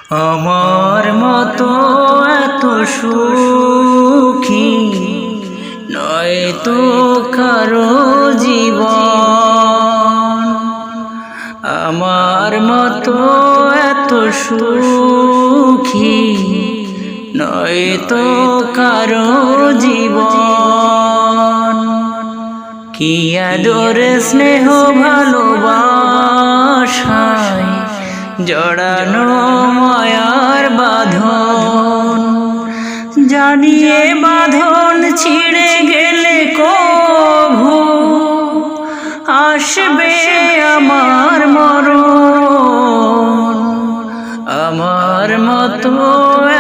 আমার মতো এত সুখী নয় তো কারো জীবন। আমার মতো এত সুখী নয় তো কারো জীবন। কি আদর স্নেহ ভালোবাসায় জড়ানো মায়ার বাঁধন। জানিয়ে বাঁধন ছিঁড়ে গেলে কভু আসবে আমার মরণ। আমার মতো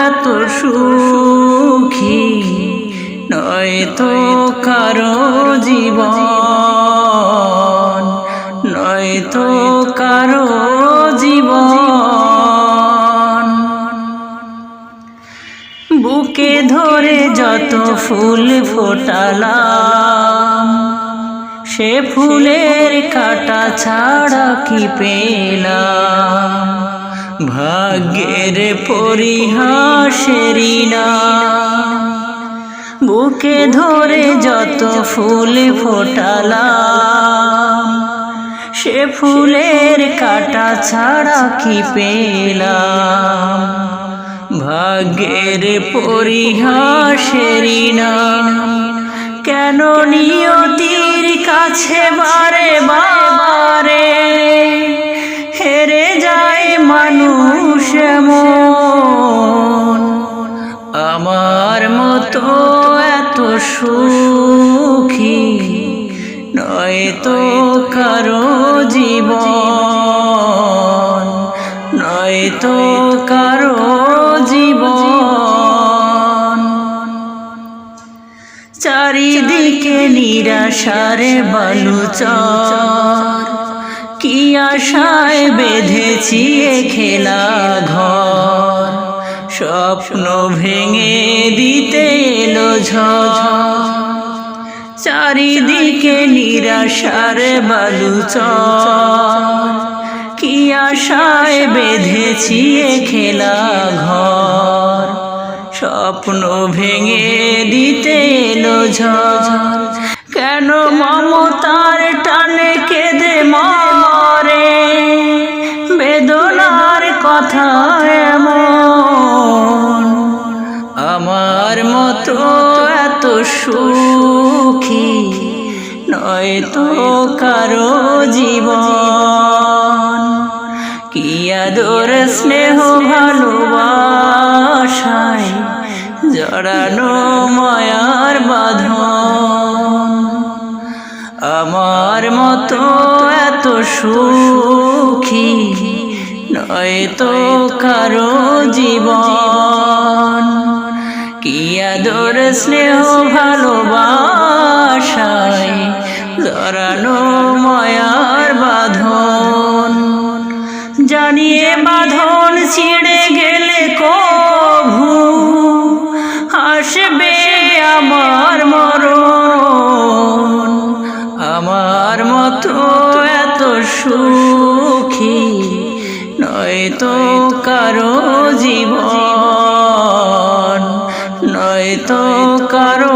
এত সুখী নয় তো কারো জীবন, নয় তো কারো জীবন। বুকে ধরে যত ফুল ফোটালাম, সে ফুলের কাঁটা ছাড়া কি পেলাম? ভাগ্যের পরিহাসেরই না। বুকে ধরে যত ফুল ফোটালাম, সে ফুলের কাঁটা ছাড়া কি পেলাম? ভাগ্যের পরিহাসেরই না। কেন নিয়তির কাছে বারে বারে হেরে যায় মানুষ এমন? আমার মতো এত সুখী নয় তো কারো জীবন, নয় তো কারো জীবন। চারিদিকে নিরাশার বালুচর, কি আশায় বেঁধেছি এ খেলা ঘর। স্বপ্ন ভেঙে দিতে এলো ঝড়। চারিদিকে নিরাশার বালুচর, কি আশায় বেঁধেছি এ খেলা ঘর। স্বপ্ন ভেঙে দিতে এলো ঝড়। কেন মমতার টানে কেঁদে মরে বেদনার কথা এমন? আমার মতো এত সুখী নয় তো কারো জীবন। কি আদর স্নেহ ভালোবাসায় জড়ানো মায়ার বাঁধন। আমার মতো এত সুখী নয় তো কারো জীবন। কি আদর স্নেহ ভালোবাসায় জড়ানো মায়ার বাঁধন। জানিয়ে বাঁধন ছিঁড়ে গেলে কভু আসবে আমার মরণ। আমার মতো এত সুখী নয় তো কারো জীবন, নয় তো কারো